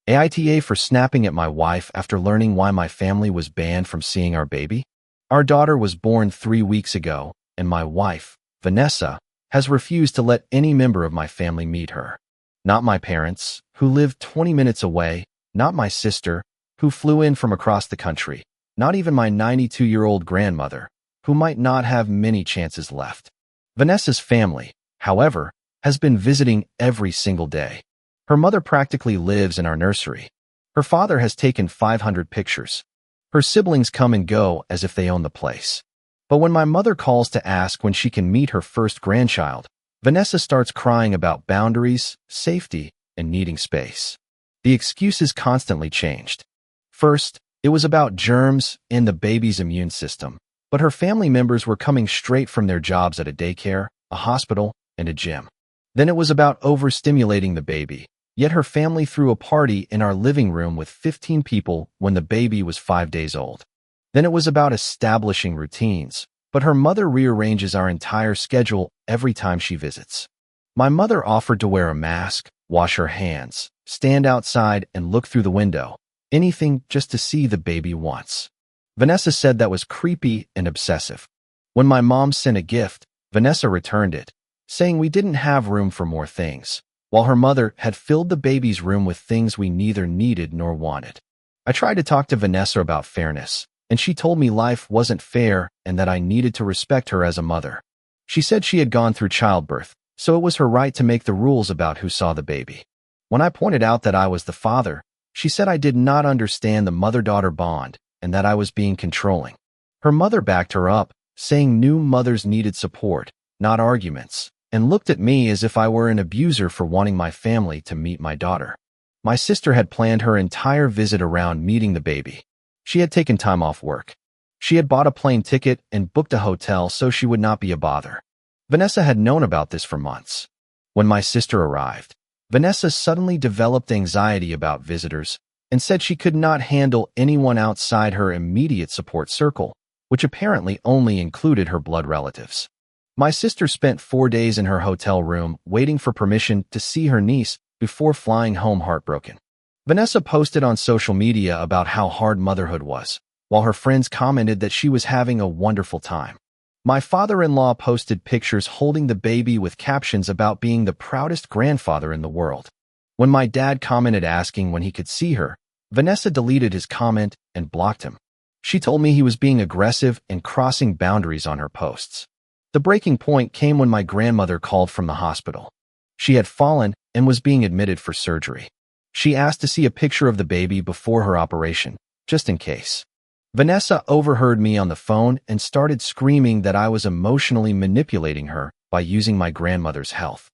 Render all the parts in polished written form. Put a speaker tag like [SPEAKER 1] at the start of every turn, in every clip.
[SPEAKER 1] AITA for snapping at my wife after learning why my family was banned from seeing our baby. Our daughter was born 3 weeks ago, and my wife, Vanessa, has refused to let any member of my family meet her. Not my parents, who live 20 minutes away, not my sister, who flew in from across the country, not even my 92-year-old grandmother, who might not have many chances left. Vanessa's family, however, has been visiting every single day. Her mother practically lives in our nursery. Her father has taken 500 pictures. Her siblings come and go as if they own the place. But when my mother calls to ask when she can meet her first grandchild, Vanessa starts crying about boundaries, safety, and needing space. The excuses constantly changed. First, it was about germs and the baby's immune system, but her family members were coming straight from their jobs at a daycare, a hospital, and a gym. Then it was about overstimulating the baby, yet her family threw a party in our living room with 15 people when the baby was 5 days old. Then it was about establishing routines, but her mother rearranges our entire schedule every time she visits. My mother offered to wear a mask, wash her hands, stand outside, and look through the window. Anything just to see the baby once. Vanessa said that was creepy and obsessive. When my mom sent a gift, Vanessa returned it, saying we didn't have room for more things, while her mother had filled the baby's room with things we neither needed nor wanted. I tried to talk to Vanessa about fairness, and she told me life wasn't fair and that I needed to respect her as a mother. She said she had gone through childbirth, so it was her right to make the rules about who saw the baby. When I pointed out that I was the father, she said I did not understand the mother-daughter bond and that I was being controlling. Her mother backed her up, saying new mothers needed support, not arguments, and looked at me as if I were an abuser for wanting my family to meet my daughter. My sister had planned her entire visit around meeting the baby. She had taken time off work. She had bought a plane ticket and booked a hotel so she would not be a bother. Vanessa had known about this for months. When my sister arrived, Vanessa suddenly developed anxiety about visitors and said she could not handle anyone outside her immediate support circle, which apparently only included her blood relatives. My sister spent 4 days in her hotel room waiting for permission to see her niece before flying home heartbroken. Vanessa posted on social media about how hard motherhood was, while her friends commented that she was having a wonderful time. My father-in-law posted pictures holding the baby with captions about being the proudest grandfather in the world. When my dad commented asking when he could see her, Vanessa deleted his comment and blocked him. She told me he was being aggressive and crossing boundaries on her posts. The breaking point came when my grandmother called from the hospital. She had fallen and was being admitted for surgery. She asked to see a picture of the baby before her operation, just in case. Vanessa overheard me on the phone and started screaming that I was emotionally manipulating her by using my grandmother's health.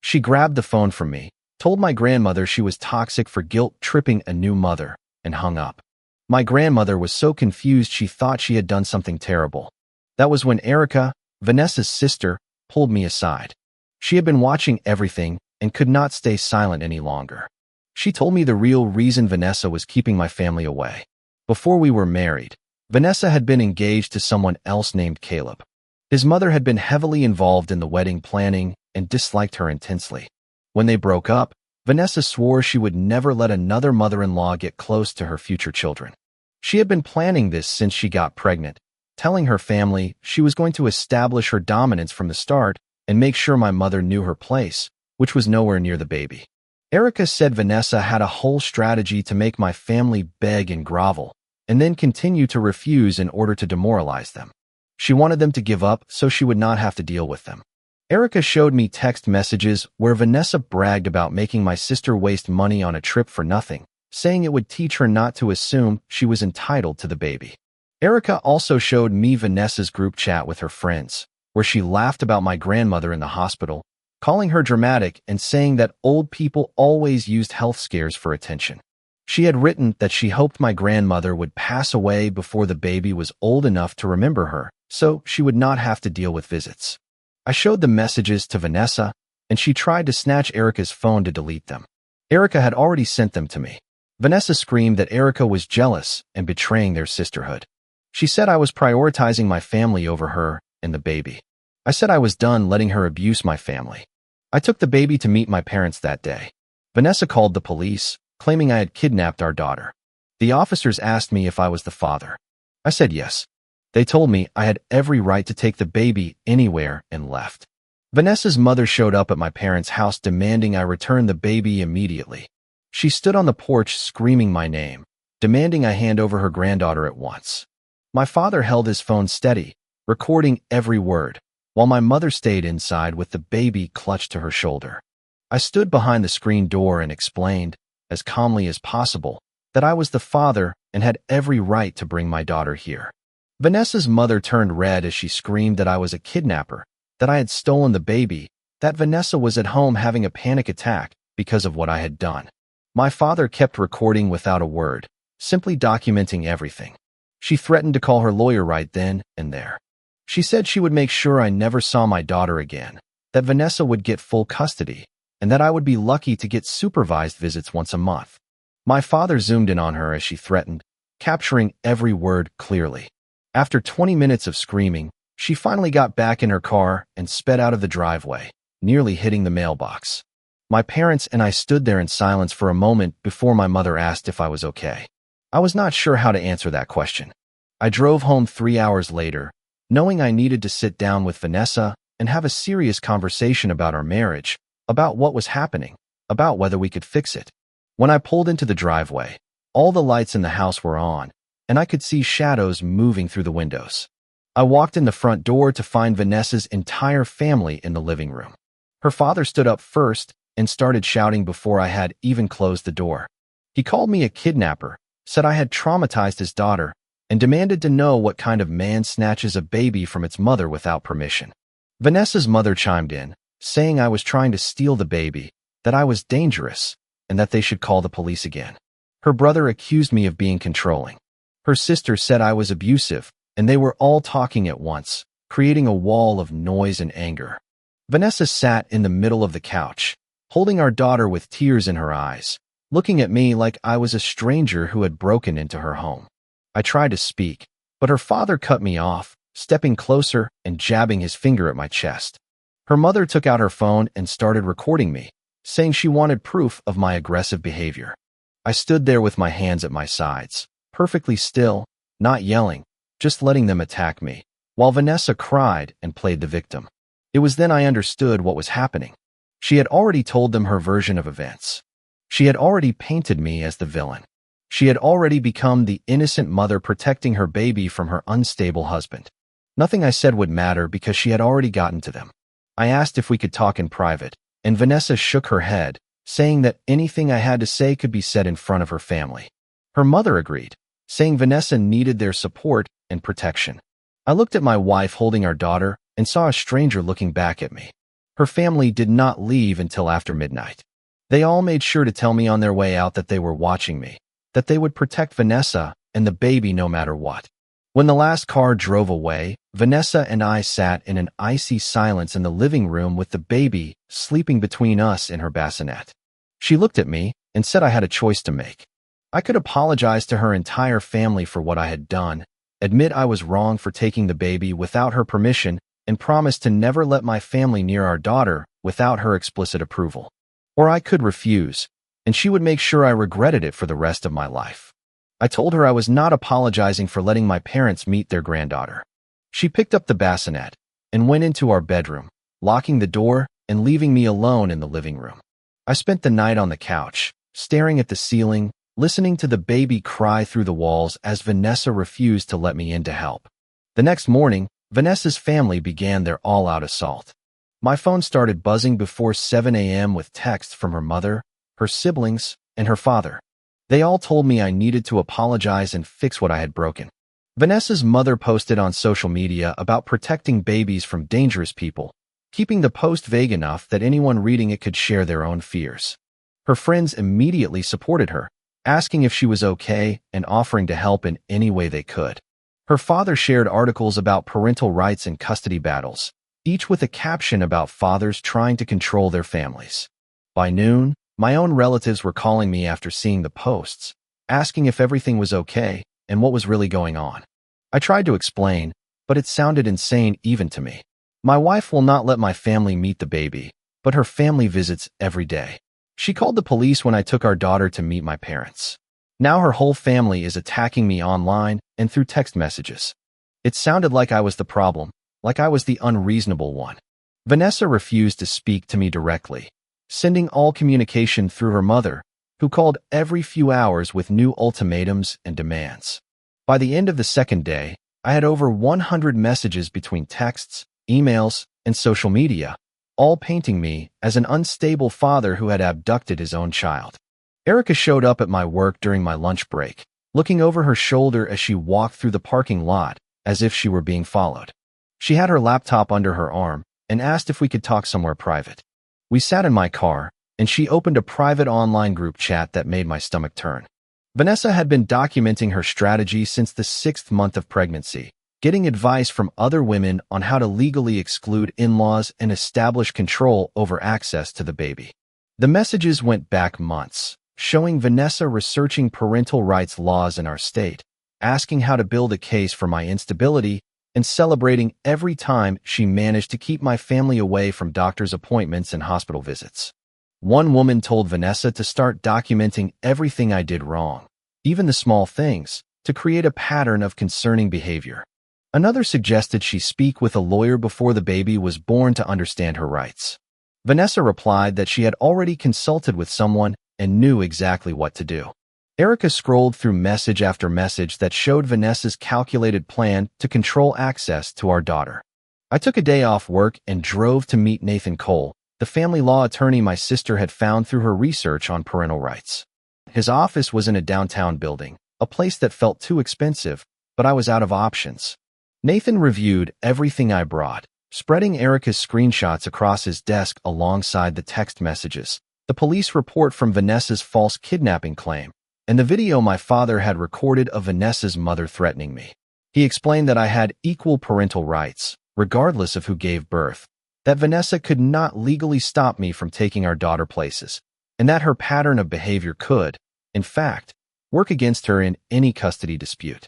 [SPEAKER 1] She grabbed the phone from me, told my grandmother she was toxic for guilt-tripping a new mother, and hung up. My grandmother was so confused she thought she had done something terrible. That was when Erica, Vanessa's sister, pulled me aside. She had been watching everything and could not stay silent any longer. She told me the real reason Vanessa was keeping my family away. Before we were married, Vanessa had been engaged to someone else named Caleb. His mother had been heavily involved in the wedding planning and disliked her intensely. When they broke up, Vanessa swore she would never let another mother-in-law get close to her future children. She had been planning this since she got pregnant, telling her family she was going to establish her dominance from the start and make sure my mother knew her place, which was nowhere near the baby. Erica said Vanessa had a whole strategy to make my family beg and grovel, and then continue to refuse in order to demoralize them. She wanted them to give up so she would not have to deal with them. Erica showed me text messages where Vanessa bragged about making my sister waste money on a trip for nothing, saying it would teach her not to assume she was entitled to the baby. Erica also showed me Vanessa's group chat with her friends, where she laughed about my grandmother in the hospital, calling her dramatic and saying that old people always used health scares for attention. She had written that she hoped my grandmother would pass away before the baby was old enough to remember her, so she would not have to deal with visits. I showed the messages to Vanessa, and she tried to snatch Erica's phone to delete them. Erica had already sent them to me. Vanessa screamed that Erica was jealous and betraying their sisterhood. She said I was prioritizing my family over her and the baby. I said I was done letting her abuse my family. I took the baby to meet my parents that day. Vanessa called the police, claiming I had kidnapped our daughter. The officers asked me if I was the father. I said yes. They told me I had every right to take the baby anywhere and left. Vanessa's mother showed up at my parents' house demanding I return the baby immediately. She stood on the porch screaming my name, demanding I hand over her granddaughter at once. My father held his phone steady, recording every word, while my mother stayed inside with the baby clutched to her shoulder. I stood behind the screen door and explained, as calmly as possible, that I was the father and had every right to bring my daughter here. Vanessa's mother turned red as she screamed that I was a kidnapper, that I had stolen the baby, that Vanessa was at home having a panic attack because of what I had done. My father kept recording without a word, simply documenting everything. She threatened to call her lawyer right then and there. She said she would make sure I never saw my daughter again, that Vanessa would get full custody, and that I would be lucky to get supervised visits once a month. My father zoomed in on her as she threatened, capturing every word clearly. After 20 minutes of screaming, she finally got back in her car and sped out of the driveway, nearly hitting the mailbox. My parents and I stood there in silence for a moment before my mother asked if I was okay. I was not sure how to answer that question. I drove home 3 hours later, knowing I needed to sit down with Vanessa and have a serious conversation about our marriage, about what was happening, about whether we could fix it. When I pulled into the driveway, all the lights in the house were on, and I could see shadows moving through the windows. I walked in the front door to find Vanessa's entire family in the living room. Her father stood up first and started shouting before I had even closed the door. He called me a kidnapper, said I had traumatized his daughter, and demanded to know what kind of man snatches a baby from its mother without permission. Vanessa's mother chimed in, saying I was trying to steal the baby, that I was dangerous, and that they should call the police again. Her brother accused me of being controlling. Her sister said I was abusive, and they were all talking at once, creating a wall of noise and anger. Vanessa sat in the middle of the couch, holding our daughter with tears in her eyes, looking at me like I was a stranger who had broken into her home. I tried to speak, but her father cut me off, stepping closer and jabbing his finger at my chest. Her mother took out her phone and started recording me, saying she wanted proof of my aggressive behavior. I stood there with my hands at my sides, perfectly still, not yelling, just letting them attack me, while Vanessa cried and played the victim. It was then I understood what was happening. She had already told them her version of events. She had already painted me as the villain. She had already become the innocent mother protecting her baby from her unstable husband. Nothing I said would matter because she had already gotten to them. I asked if we could talk in private, and Vanessa shook her head, saying that anything I had to say could be said in front of her family. Her mother agreed, saying Vanessa needed their support and protection. I looked at my wife holding our daughter and saw a stranger looking back at me. Her family did not leave until after midnight. They all made sure to tell me on their way out that they were watching me, that they would protect Vanessa and the baby no matter what. When the last car drove away, Vanessa and I sat in an icy silence in the living room with the baby sleeping between us in her bassinet. She looked at me and said I had a choice to make. I could apologize to her entire family for what I had done, admit I was wrong for taking the baby without her permission, and promise to never let my family near our daughter without her explicit approval. Or I could refuse, and she would make sure I regretted it for the rest of my life. I told her I was not apologizing for letting my parents meet their granddaughter. She picked up the bassinet and went into our bedroom, locking the door and leaving me alone in the living room. I spent the night on the couch, staring at the ceiling, listening to the baby cry through the walls as Vanessa refused to let me in to help. The next morning, Vanessa's family began their all-out assault. My phone started buzzing before 7 a.m. with texts from her mother, her siblings, and her father. They all told me I needed to apologize and fix what I had broken. Vanessa's mother posted on social media about protecting babies from dangerous people, keeping the post vague enough that anyone reading it could share their own fears. Her friends immediately supported her, asking if she was okay and offering to help in any way they could. Her father shared articles about parental rights and custody battles, each with a caption about fathers trying to control their families. By noon, my own relatives were calling me after seeing the posts, asking if everything was okay and what was really going on. I tried to explain, but it sounded insane even to me. My wife will not let my family meet the baby, but her family visits every day. She called the police when I took our daughter to meet my parents. Now her whole family is attacking me online and through text messages. It sounded like I was the problem, like I was the unreasonable one. Vanessa refused to speak to me directly, sending all communication through her mother, who called every few hours with new ultimatums and demands. By the end of the second day, I had over 100 messages between texts, emails, and social media, all painting me as an unstable father who had abducted his own child. Erica showed up at my work during my lunch break, looking over her shoulder as she walked through the parking lot as if she were being followed. She had her laptop under her arm and asked if we could talk somewhere private. We sat in my car, and she opened a private online group chat that made my stomach turn. Vanessa had been documenting her strategy since the 6th month of pregnancy, getting advice from other women on how to legally exclude in-laws and establish control over access to the baby. The messages went back months, showing Vanessa researching parental rights laws in our state, asking how to build a case for my instability, and celebrating every time she managed to keep my family away from doctor's appointments and hospital visits. One woman told Vanessa to start documenting everything I did wrong, even the small things, to create a pattern of concerning behavior. Another suggested she speak with a lawyer before the baby was born to understand her rights. Vanessa replied that she had already consulted with someone and knew exactly what to do. Erica scrolled through message after message that showed Vanessa's calculated plan to control access to our daughter. I took a day off work and drove to meet Nathan Cole, the family law attorney my sister had found through her research on parental rights. His office was in a downtown building, a place that felt too expensive, but I was out of options. Nathan reviewed everything I brought, spreading Erica's screenshots across his desk alongside the text messages, the police report from Vanessa's false kidnapping claim, and the video my father had recorded of Vanessa's mother threatening me. He explained that I had equal parental rights, regardless of who gave birth, that Vanessa could not legally stop me from taking our daughter places, and that her pattern of behavior could, in fact, work against her in any custody dispute.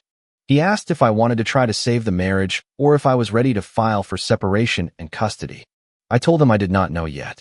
[SPEAKER 1] He asked if I wanted to try to save the marriage or if I was ready to file for separation and custody. I told him I did not know yet.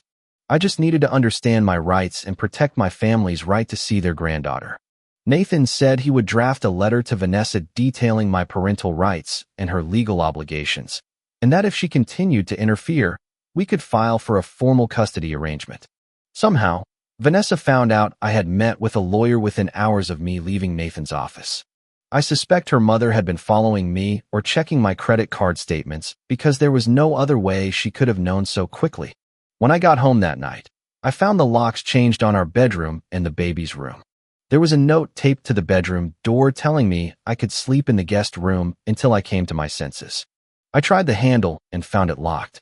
[SPEAKER 1] I just needed to understand my rights and protect my family's right to see their granddaughter. Nathan said he would draft a letter to Vanessa detailing my parental rights and her legal obligations, and that if she continued to interfere, we could file for a formal custody arrangement. Somehow, Vanessa found out I had met with a lawyer within hours of me leaving Nathan's office. I suspect her mother had been following me or checking my credit card statements because there was no other way she could have known so quickly. When I got home that night, I found the locks changed on our bedroom and the baby's room. There was a note taped to the bedroom door telling me I could sleep in the guest room until I came to my senses. I tried the handle and found it locked.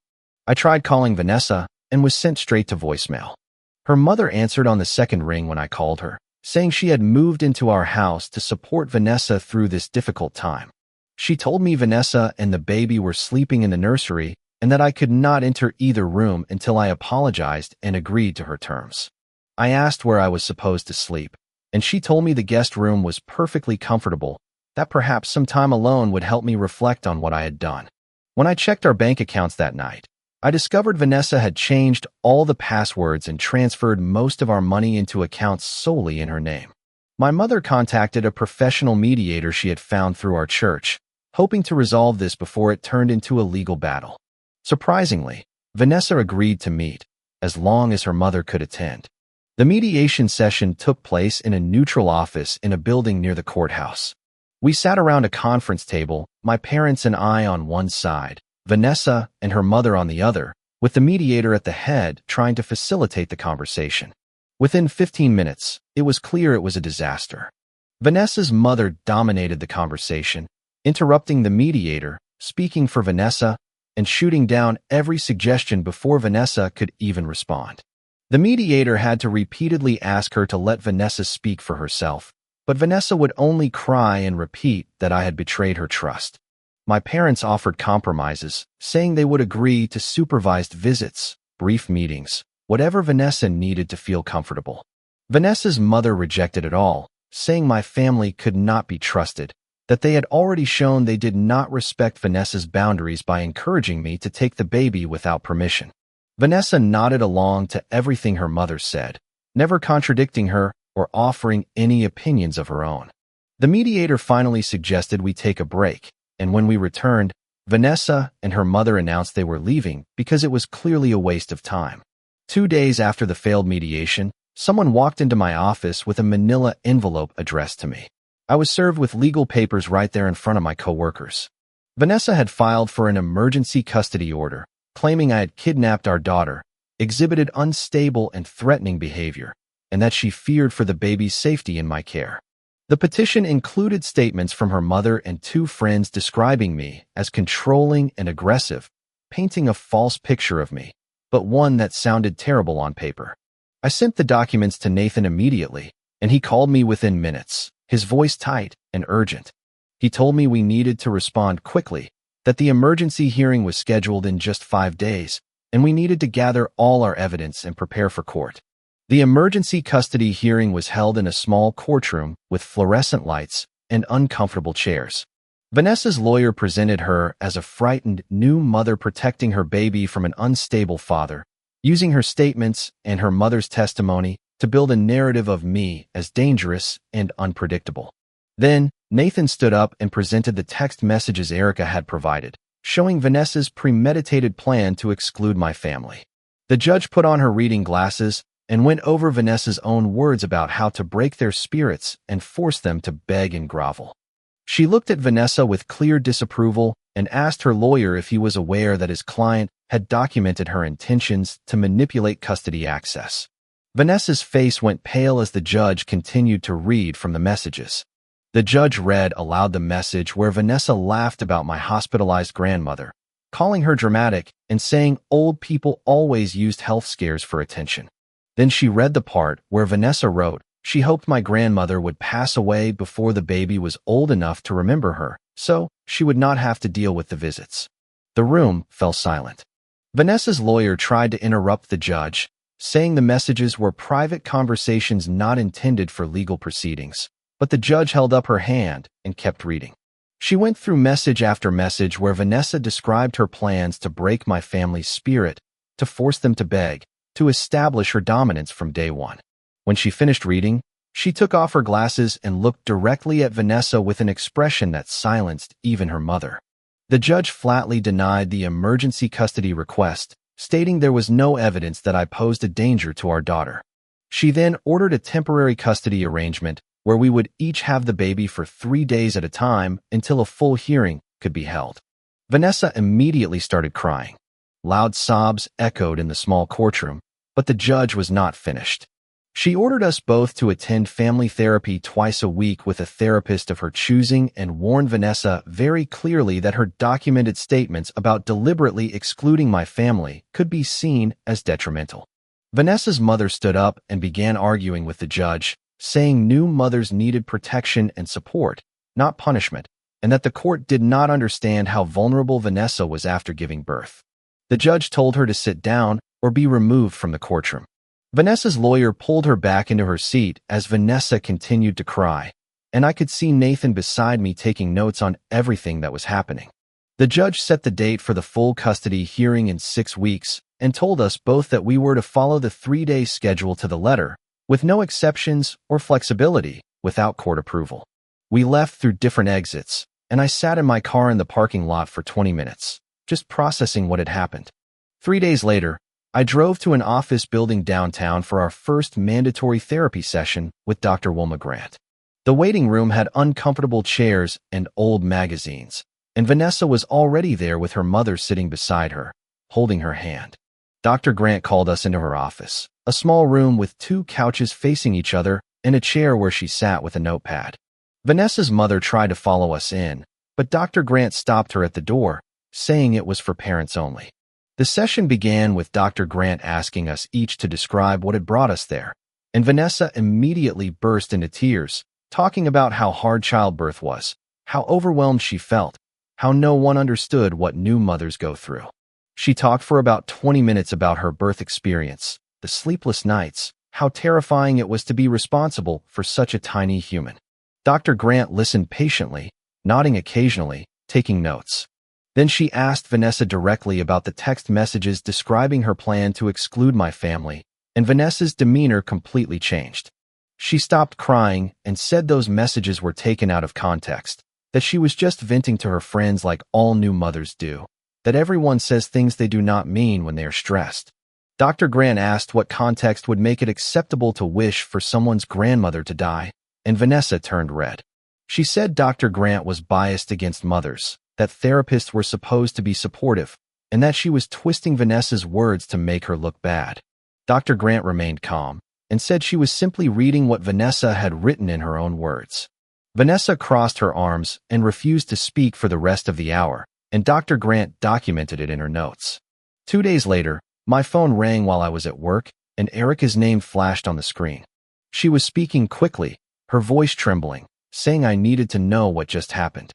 [SPEAKER 1] I tried calling Vanessa and was sent straight to voicemail. Her mother answered on the second ring when I called her, saying she had moved into our house to support Vanessa through this difficult time. She told me Vanessa and the baby were sleeping in the nursery and that I could not enter either room until I apologized and agreed to her terms. I asked where I was supposed to sleep, and she told me the guest room was perfectly comfortable, that perhaps some time alone would help me reflect on what I had done. When I checked our bank accounts that night, I discovered Vanessa had changed all the passwords and transferred most of our money into accounts solely in her name. My mother contacted a professional mediator she had found through our church, hoping to resolve this before it turned into a legal battle. Surprisingly, Vanessa agreed to meet, as long as her mother could attend. The mediation session took place in a neutral office in a building near the courthouse. We sat around a conference table, my parents and I on one side, Vanessa and her mother on the other, with the mediator at the head trying to facilitate the conversation. Within 15 minutes, it was clear it was a disaster. Vanessa's mother dominated the conversation, interrupting the mediator, speaking for Vanessa, and shooting down every suggestion before Vanessa could even respond. The mediator had to repeatedly ask her to let Vanessa speak for herself, but Vanessa would only cry and repeat that I had betrayed her trust. My parents offered compromises, saying they would agree to supervised visits, brief meetings, whatever Vanessa needed to feel comfortable. Vanessa's mother rejected it all, saying my family could not be trusted, that they had already shown they did not respect Vanessa's boundaries by encouraging me to take the baby without permission. Vanessa nodded along to everything her mother said, never contradicting her or offering any opinions of her own. The mediator finally suggested we take a break, and when we returned, Vanessa and her mother announced they were leaving because it was clearly a waste of time. 2 days after the failed mediation, someone walked into my office with a manila envelope addressed to me. I was served with legal papers right there in front of my coworkers. Vanessa had filed for an emergency custody order, claiming I had kidnapped our daughter, exhibited unstable and threatening behavior, and that she feared for the baby's safety in my care. The petition included statements from her mother and 2 friends describing me as controlling and aggressive, painting a false picture of me, but one that sounded terrible on paper. I sent the documents to Nathan immediately, and he called me within minutes, his voice tight and urgent. He told me we needed to respond quickly, that the emergency hearing was scheduled in just 5 days, and we needed to gather all our evidence and prepare for court. The emergency custody hearing was held in a small courtroom with fluorescent lights and uncomfortable chairs. Vanessa's lawyer presented her as a frightened new mother protecting her baby from an unstable father, using her statements and her mother's testimony to build a narrative of me as dangerous and unpredictable. Then, Nathan stood up and presented the text messages Erica had provided, showing Vanessa's premeditated plan to exclude my family. The judge put on her reading glasses and went over Vanessa's own words about how to break their spirits and force them to beg and grovel. She looked at Vanessa with clear disapproval and asked her lawyer if he was aware that his client had documented her intentions to manipulate custody access. Vanessa's face went pale as the judge continued to read from the messages. The judge read aloud the message where Vanessa laughed about my hospitalized grandmother, calling her dramatic and saying old people always used health scares for attention. Then she read the part where Vanessa wrote she hoped my grandmother would pass away before the baby was old enough to remember her, so she would not have to deal with the visits. The room fell silent. Vanessa's lawyer tried to interrupt the judge, saying the messages were private conversations not intended for legal proceedings, but the judge held up her hand and kept reading. She went through message after message where Vanessa described her plans to break my family's spirit, to force them to beg, to establish her dominance from day one. When she finished reading, she took off her glasses and looked directly at Vanessa with an expression that silenced even her mother. The judge flatly denied the emergency custody request, stating there was no evidence that I posed a danger to our daughter. She then ordered a temporary custody arrangement where we would each have the baby for 3 days at a time until a full hearing could be held. Vanessa immediately started crying. Loud sobs echoed in the small courtroom, but the judge was not finished. She ordered us both to attend family therapy twice a week with a therapist of her choosing and warned Vanessa very clearly that her documented statements about deliberately excluding my family could be seen as detrimental. Vanessa's mother stood up and began arguing with the judge, saying new mothers needed protection and support, not punishment, and that the court did not understand how vulnerable Vanessa was after giving birth. The judge told her to sit down or be removed from the courtroom. Vanessa's lawyer pulled her back into her seat as Vanessa continued to cry, and I could see Nathan beside me taking notes on everything that was happening. The judge set the date for the full custody hearing in 6 weeks and told us both that we were to follow the 3-day schedule to the letter, with no exceptions or flexibility, without court approval. We left through different exits, and I sat in my car in the parking lot for 20 minutes, just processing what had happened. 3 days later, I drove to an office building downtown for our first mandatory therapy session with Dr. Wilma Grant. The waiting room had uncomfortable chairs and old magazines, and Vanessa was already there with her mother sitting beside her, holding her hand. Dr. Grant called us into her office, a small room with 2 couches facing each other and a chair where she sat with a notepad. Vanessa's mother tried to follow us in, but Dr. Grant stopped her at the door, saying it was for parents only. The session began with Dr. Grant asking us each to describe what had brought us there, and Vanessa immediately burst into tears, talking about how hard childbirth was, how overwhelmed she felt, how no one understood what new mothers go through. She talked for about 20 minutes about her birth experience, the sleepless nights, how terrifying it was to be responsible for such a tiny human. Dr. Grant listened patiently, nodding occasionally, taking notes. Then she asked Vanessa directly about the text messages describing her plan to exclude my family and Vanessa's demeanor completely changed. She stopped crying and said those messages were taken out of context, that she was just venting to her friends like all new mothers do, that everyone says things they do not mean when they are stressed. Dr. Grant asked what context would make it acceptable to wish for someone's grandmother to die, and Vanessa turned red. She said Dr. Grant was biased against mothers, that therapists were supposed to be supportive, and that she was twisting Vanessa's words to make her look bad. Dr. Grant remained calm and said she was simply reading what Vanessa had written in her own words. Vanessa crossed her arms and refused to speak for the rest of the hour, and Dr. Grant documented it in her notes. 2 days later, my phone rang while I was at work, and Erica's name flashed on the screen. She was speaking quickly, her voice trembling, saying I needed to know what just happened.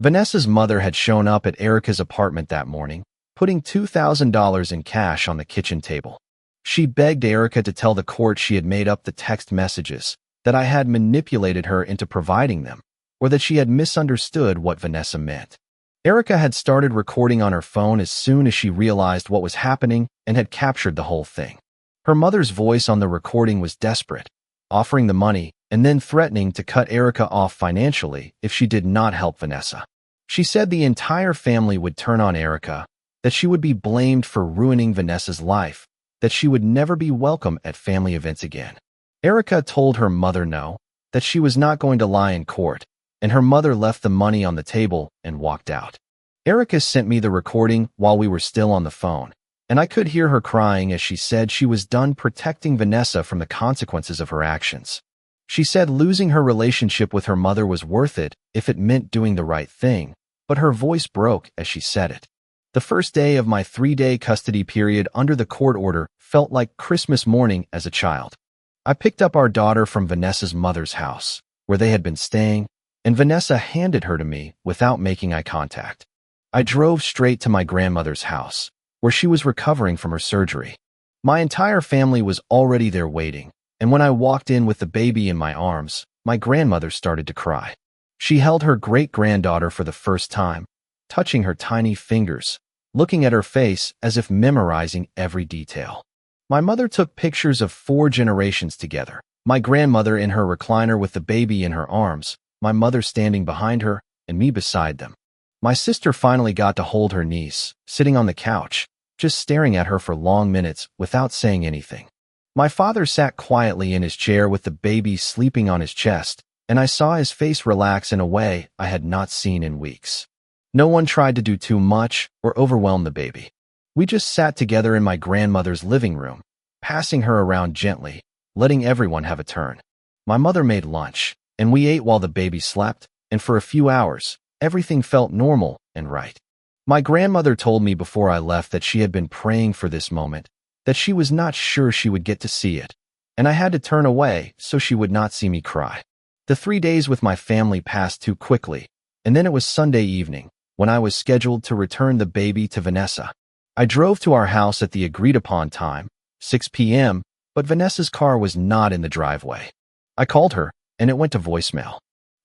[SPEAKER 1] Vanessa's mother had shown up at Erica's apartment that morning, putting $2,000 in cash on the kitchen table. She begged Erica to tell the court she had made up the text messages, that I had manipulated her into providing them, or that she had misunderstood what Vanessa meant. Erica had started recording on her phone as soon as she realized what was happening and had captured the whole thing. Her mother's voice on the recording was desperate, offering the money and then threatening to cut Erica off financially if she did not help Vanessa. She said the entire family would turn on Erica, that she would be blamed for ruining Vanessa's life, that she would never be welcome at family events again. Erica told her mother no, that she was not going to lie in court, and her mother left the money on the table and walked out. Erica sent me the recording while we were still on the phone, and I could hear her crying as she said she was done protecting Vanessa from the consequences of her actions. She said losing her relationship with her mother was worth it if it meant doing the right thing, but her voice broke as she said it. The first day of my 3-day custody period under the court order felt like Christmas morning as a child. I picked up our daughter from Vanessa's mother's house, where they had been staying, and Vanessa handed her to me without making eye contact. I drove straight to my grandmother's house, where she was recovering from her surgery. My entire family was already there waiting, and when I walked in with the baby in my arms, my grandmother started to cry. She held her great-granddaughter for the first time, touching her tiny fingers, looking at her face as if memorizing every detail. My mother took pictures of 4 generations together, my grandmother in her recliner with the baby in her arms, my mother standing behind her, and me beside them. My sister finally got to hold her niece, sitting on the couch, just staring at her for long minutes without saying anything. My father sat quietly in his chair with the baby sleeping on his chest, and I saw his face relax in a way I had not seen in weeks. No one tried to do too much or overwhelm the baby. We just sat together in my grandmother's living room, passing her around gently, letting everyone have a turn. My mother made lunch, and we ate while the baby slept, and for a few hours, everything felt normal and right. My grandmother told me before I left that she had been praying for this moment, that she was not sure she would get to see it, and I had to turn away so she would not see me cry. The 3 days with my family passed too quickly, and then it was Sunday evening, when I was scheduled to return the baby to Vanessa. I drove to our house at the agreed-upon time, 6 p.m., but Vanessa's car was not in the driveway. I called her, and it went to voicemail.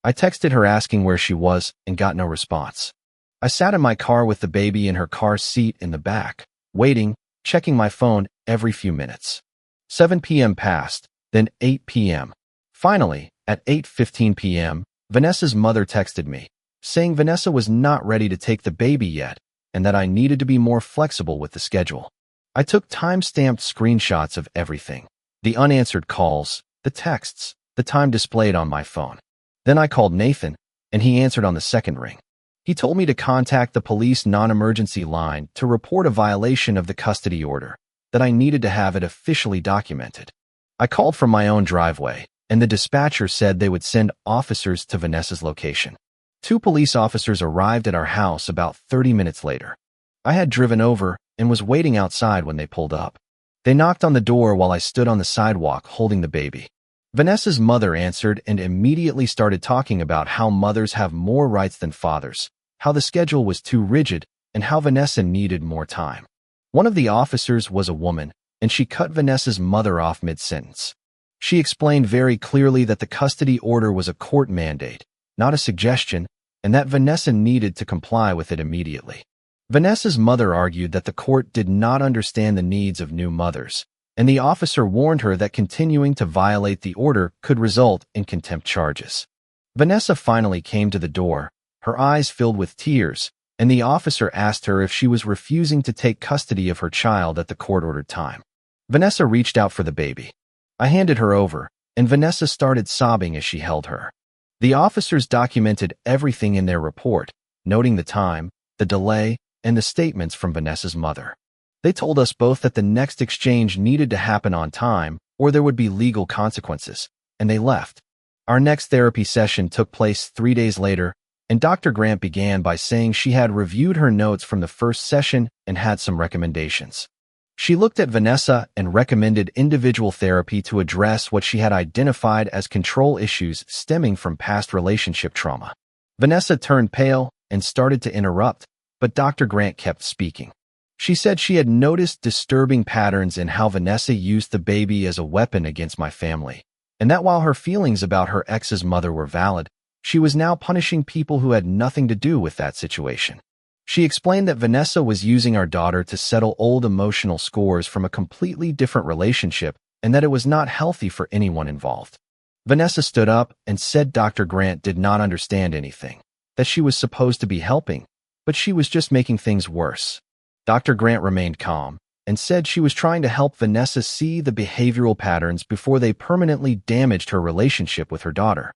[SPEAKER 1] I texted her asking where she was and got no response. I sat in my car with the baby in her car seat in the back, waiting, checking my phone every few minutes. 7 p.m. passed, then 8 p.m. Finally, at 8:15 p.m., Vanessa's mother texted me, saying Vanessa was not ready to take the baby yet and that I needed to be more flexible with the schedule. I took time-stamped screenshots of everything, the unanswered calls, the texts, the time displayed on my phone. Then I called Nathan, and he answered on the second ring. He told me to contact the police non-emergency line to report a violation of the custody order, that I needed to have it officially documented. I called from my own driveway, and the dispatcher said they would send officers to Vanessa's location. 2 police officers arrived at our house about 30 minutes later. I had driven over and was waiting outside when they pulled up. They knocked on the door while I stood on the sidewalk holding the baby. Vanessa's mother answered and immediately started talking about how mothers have more rights than fathers, how the schedule was too rigid, and how Vanessa needed more time. One of the officers was a woman, and she cut Vanessa's mother off mid-sentence. She explained very clearly that the custody order was a court mandate, not a suggestion, and that Vanessa needed to comply with it immediately. Vanessa's mother argued that the court did not understand the needs of new mothers, and the officer warned her that continuing to violate the order could result in contempt charges. Vanessa finally came to the door, her eyes filled with tears, and the officer asked her if she was refusing to take custody of her child at the court-ordered time. Vanessa reached out for the baby. I handed her over, and Vanessa started sobbing as she held her. The officers documented everything in their report, noting the time, the delay, and the statements from Vanessa's mother. They told us both that the next exchange needed to happen on time, or there would be legal consequences, and they left. Our next therapy session took place 3 days later, and Dr. Grant began by saying she had reviewed her notes from the first session and had some recommendations. She looked at Vanessa and recommended individual therapy to address what she had identified as control issues stemming from past relationship trauma. Vanessa turned pale and started to interrupt, but Dr. Grant kept speaking. She said she had noticed disturbing patterns in how Vanessa used the baby as a weapon against my family, and that while her feelings about her ex's mother were valid, she was now punishing people who had nothing to do with that situation. She explained that Vanessa was using our daughter to settle old emotional scores from a completely different relationship and that it was not healthy for anyone involved. Vanessa stood up and said Dr. Grant did not understand anything, that she was supposed to be helping, but she was just making things worse. Dr. Grant remained calm and said she was trying to help Vanessa see the behavioral patterns before they permanently damaged her relationship with her daughter.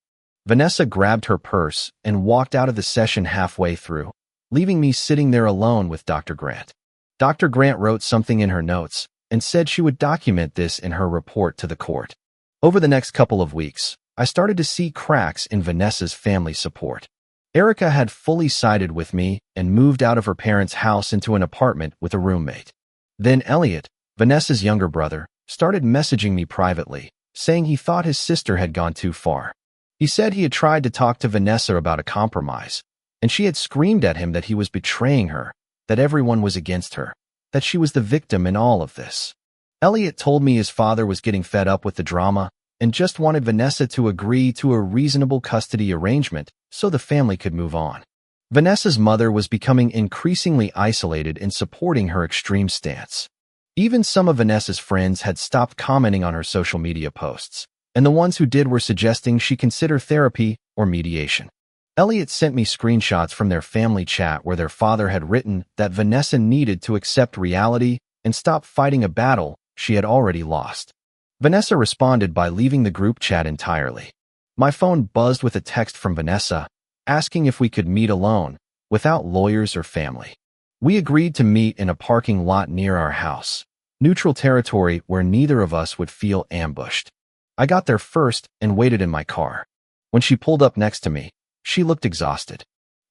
[SPEAKER 1] Vanessa grabbed her purse and walked out of the session halfway through, leaving me sitting there alone with Dr. Grant. Dr. Grant wrote something in her notes and said she would document this in her report to the court. Over the next couple of weeks, I started to see cracks in Vanessa's family support. Erica had fully sided with me and moved out of her parents' house into an apartment with a roommate. Then Elliot, Vanessa's younger brother, started messaging me privately, saying he thought his sister had gone too far. He said he had tried to talk to Vanessa about a compromise, and she had screamed at him that he was betraying her, that everyone was against her, that she was the victim in all of this. Elliot told me his father was getting fed up with the drama and just wanted Vanessa to agree to a reasonable custody arrangement so the family could move on. Vanessa's mother was becoming increasingly isolated in supporting her extreme stance. Even some of Vanessa's friends had stopped commenting on her social media posts, and the ones who did were suggesting she consider therapy or mediation. Elliot sent me screenshots from their family chat where their father had written that Vanessa needed to accept reality and stop fighting a battle she had already lost. Vanessa responded by leaving the group chat entirely. My phone buzzed with a text from Vanessa, asking if we could meet alone, without lawyers or family. We agreed to meet in a parking lot near our house, neutral territory where neither of us would feel ambushed. I got there first and waited in my car. When she pulled up next to me, she looked exhausted.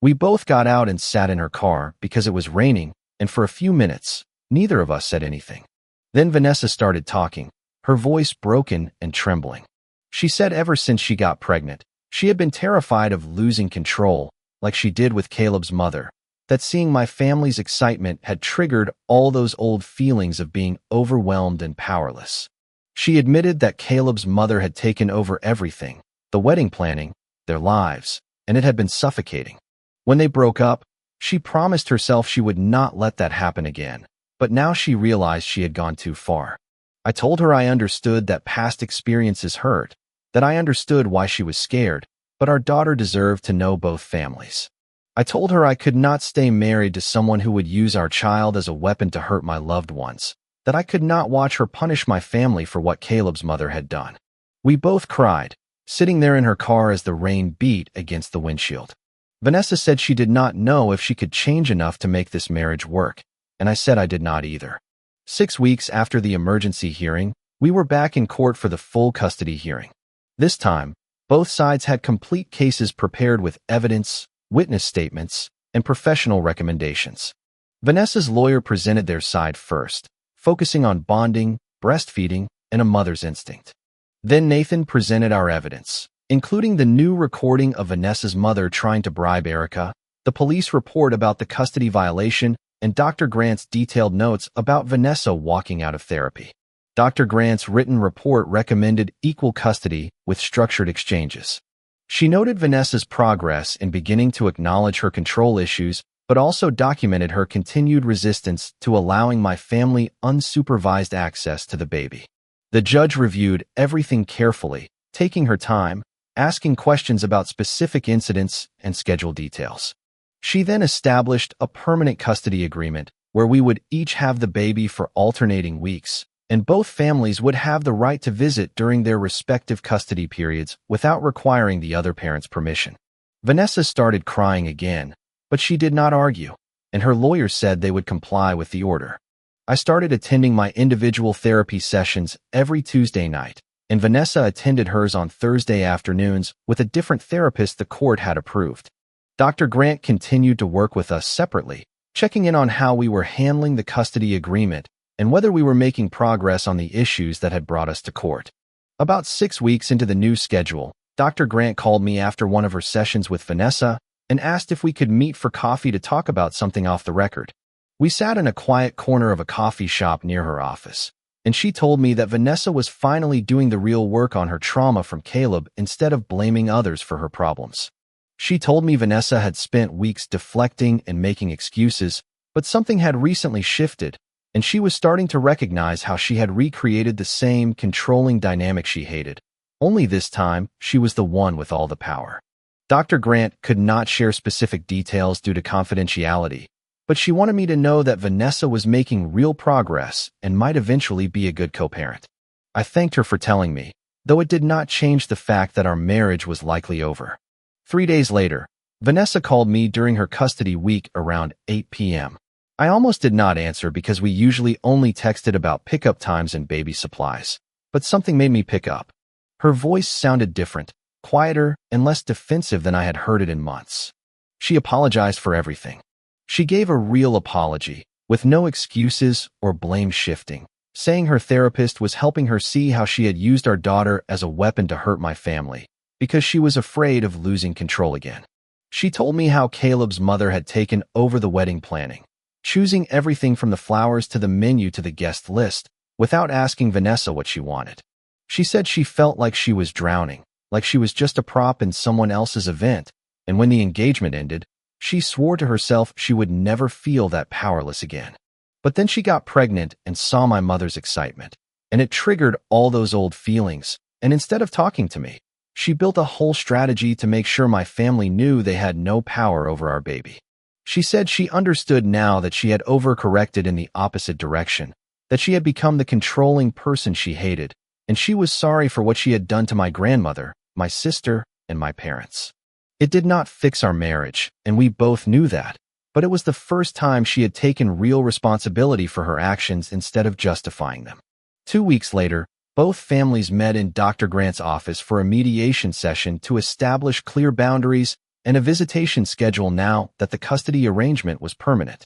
[SPEAKER 1] We both got out and sat in her car because it was raining, and for a few minutes, neither of us said anything. Then Vanessa started talking, her voice broken and trembling. She said ever since she got pregnant, she had been terrified of losing control, like she did with Caleb's mother, that seeing my family's excitement had triggered all those old feelings of being overwhelmed and powerless. She admitted that Caleb's mother had taken over everything, the wedding planning, their lives, and it had been suffocating. When they broke up, she promised herself she would not let that happen again, but now she realized she had gone too far. I told her I understood that past experiences hurt, that I understood why she was scared, but our daughter deserved to know both families. I told her I could not stay married to someone who would use our child as a weapon to hurt my loved ones, that I could not watch her punish my family for what Caleb's mother had done. We both cried, sitting there in her car as the rain beat against the windshield. Vanessa said she did not know if she could change enough to make this marriage work, and I said I did not either. 6 weeks after the emergency hearing, we were back in court for the full custody hearing. This time, both sides had complete cases prepared with evidence, witness statements, and professional recommendations. Vanessa's lawyer presented their side first, focusing on bonding, breastfeeding, and a mother's instinct. Then Nathan presented our evidence, including the new recording of Vanessa's mother trying to bribe Erica, the police report about the custody violation, and Dr. Grant's detailed notes about Vanessa walking out of therapy. Dr. Grant's written report recommended equal custody with structured exchanges. She noted Vanessa's progress in beginning to acknowledge her control issues but also documented her continued resistance to allowing my family unsupervised access to the baby. The judge reviewed everything carefully, taking her time, asking questions about specific incidents and schedule details. She then established a permanent custody agreement where we would each have the baby for alternating weeks, and both families would have the right to visit during their respective custody periods without requiring the other parent's permission. Vanessa started crying again, but she did not argue, and her lawyer said they would comply with the order. I started attending my individual therapy sessions every Tuesday night, and Vanessa attended hers on Thursday afternoons with a different therapist the court had approved. Dr. Grant continued to work with us separately, checking in on how we were handling the custody agreement and whether we were making progress on the issues that had brought us to court. About 6 weeks into the new schedule, Dr. Grant called me after one of her sessions with Vanessa and asked if we could meet for coffee to talk about something off the record. We sat in a quiet corner of a coffee shop near her office, and she told me that Vanessa was finally doing the real work on her trauma from Caleb instead of blaming others for her problems. She told me Vanessa had spent weeks deflecting and making excuses, but something had recently shifted, and she was starting to recognize how she had recreated the same controlling dynamic she hated. Only this time, she was the one with all the power. Dr. Grant could not share specific details due to confidentiality, but she wanted me to know that Vanessa was making real progress and might eventually be a good co-parent. I thanked her for telling me, though it did not change the fact that our marriage was likely over. 3 days later, Vanessa called me during her custody week around 8 p.m. I almost did not answer because we usually only texted about pickup times and baby supplies, but something made me pick up. Her voice sounded different, quieter, and less defensive than I had heard it in months. She apologized for everything. She gave a real apology, with no excuses or blame shifting, saying her therapist was helping her see how she had used our daughter as a weapon to hurt my family, because she was afraid of losing control again. She told me how Caleb's mother had taken over the wedding planning, choosing everything from the flowers to the menu to the guest list, without asking Vanessa what she wanted. She said she felt like she was drowning, like she was just a prop in someone else's event, and when the engagement ended, she swore to herself she would never feel that powerless again. But then she got pregnant and saw my mother's excitement, and it triggered all those old feelings, and instead of talking to me, she built a whole strategy to make sure my family knew they had no power over our baby. She said she understood now that she had overcorrected in the opposite direction, that she had become the controlling person she hated, and she was sorry for what she had done to my grandmother, my sister, and my parents. It did not fix our marriage, and we both knew that, but it was the first time she had taken real responsibility for her actions instead of justifying them. 2 weeks later, both families met in Dr. Grant's office for a mediation session to establish clear boundaries and a visitation schedule now that the custody arrangement was permanent.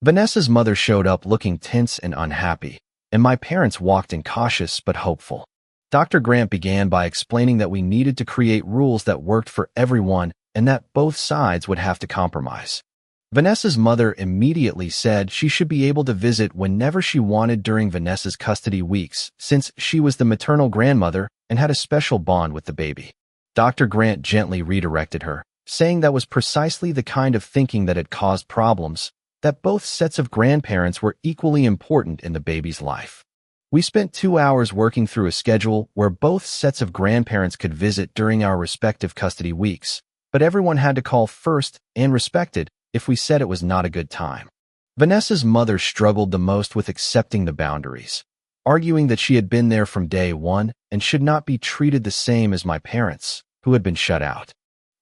[SPEAKER 1] Vanessa's mother showed up looking tense and unhappy, and my parents walked in cautious but hopeful. Dr. Grant began by explaining that we needed to create rules that worked for everyone and that both sides would have to compromise. Vanessa's mother immediately said she should be able to visit whenever she wanted during Vanessa's custody weeks, since she was the maternal grandmother and had a special bond with the baby. Dr. Grant gently redirected her, saying that was precisely the kind of thinking that had caused problems, that both sets of grandparents were equally important in the baby's life. We spent 2 hours working through a schedule where both sets of grandparents could visit during our respective custody weeks, but everyone had to call first and respected if we said it was not a good time. Vanessa's mother struggled the most with accepting the boundaries, arguing that she had been there from day one and should not be treated the same as my parents, who had been shut out.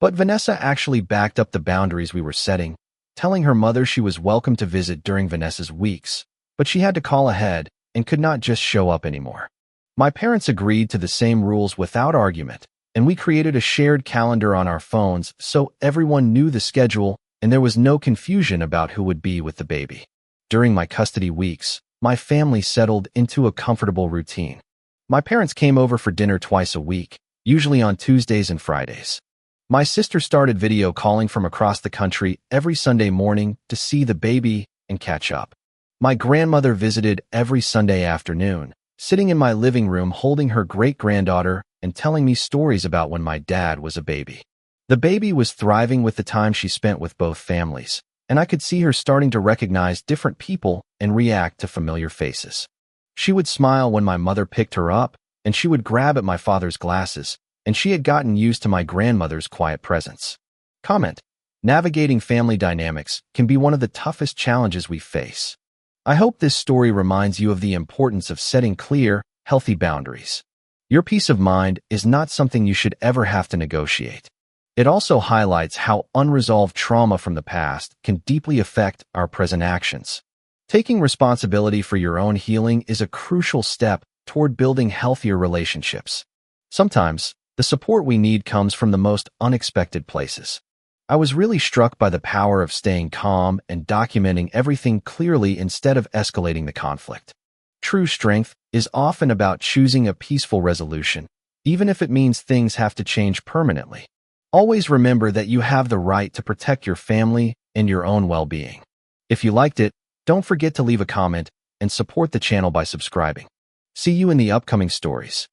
[SPEAKER 1] But Vanessa actually backed up the boundaries we were setting, telling her mother she was welcome to visit during Vanessa's weeks, but she had to call ahead and could not just show up anymore. My parents agreed to the same rules without argument, and we created a shared calendar on our phones so everyone knew the schedule and there was no confusion about who would be with the baby. During my custody weeks, my family settled into a comfortable routine. My parents came over for dinner twice a week, usually on Tuesdays and Fridays. My sister started video calling from across the country every Sunday morning to see the baby and catch up. My grandmother visited every Sunday afternoon, sitting in my living room holding her great-granddaughter and telling me stories about when my dad was a baby. The baby was thriving with the time she spent with both families, and I could see her starting to recognize different people and react to familiar faces. She would smile when my mother picked her up, and she would grab at my father's glasses, and she had gotten used to my grandmother's quiet presence. Comment: navigating family dynamics can be one of the toughest challenges we face. I hope this story reminds you of the importance of setting clear, healthy boundaries. Your peace of mind is not something you should ever have to negotiate. It also highlights how unresolved trauma from the past can deeply affect our present actions. Taking responsibility for your own healing is a crucial step toward building healthier relationships. Sometimes, the support we need comes from the most unexpected places. I was really struck by the power of staying calm and documenting everything clearly instead of escalating the conflict. True strength is often about choosing a peaceful resolution, even if it means things have to change permanently. Always remember that you have the right to protect your family and your own well-being. If you liked it, don't forget to leave a comment and support the channel by subscribing. See you in the upcoming stories.